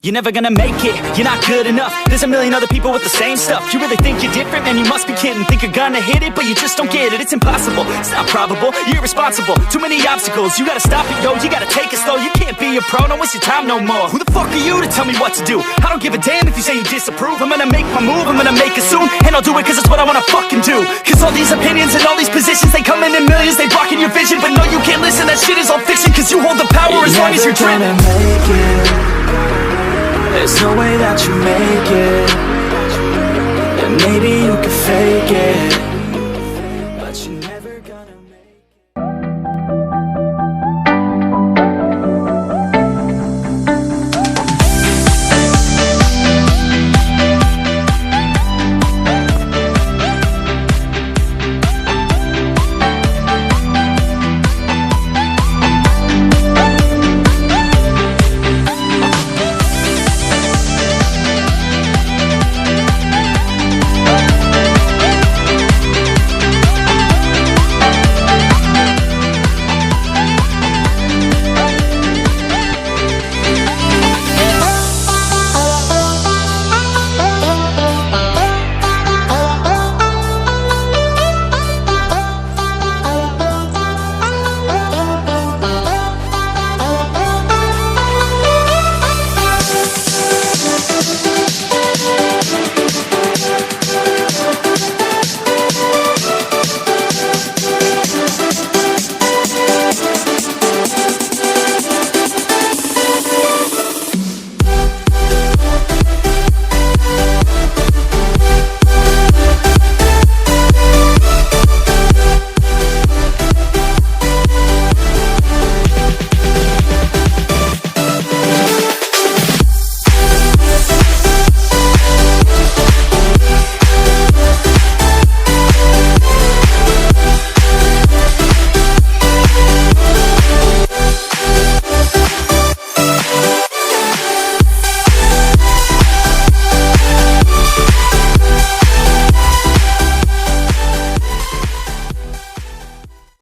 You're never gonna make it, you're not good enough. There's a million other people with the same stuff. You really think you're different? Man, you must be kidding. Think you're gonna hit it, but you just don't get it. It's impossible, it's not probable, you're irresponsible. Too many obstacles, you gotta stop it, yo. You gotta take it slow, you can't be a pro. Don't waste your time no more. Who the fuck are you to tell me what to do? I don't give a damn if you say you disapprove. I'm gonna make my move, I'm gonna make it soon. And I'll do it cause it's what I wanna fucking do. Cause all these opinions and all these positions, they come in millions, they blocking your vision. But no, you can't listen, that shit is all fiction. Cause you hold the power as long as you're dreaming. Make it. There's no way that you make it. And maybe you can fake it.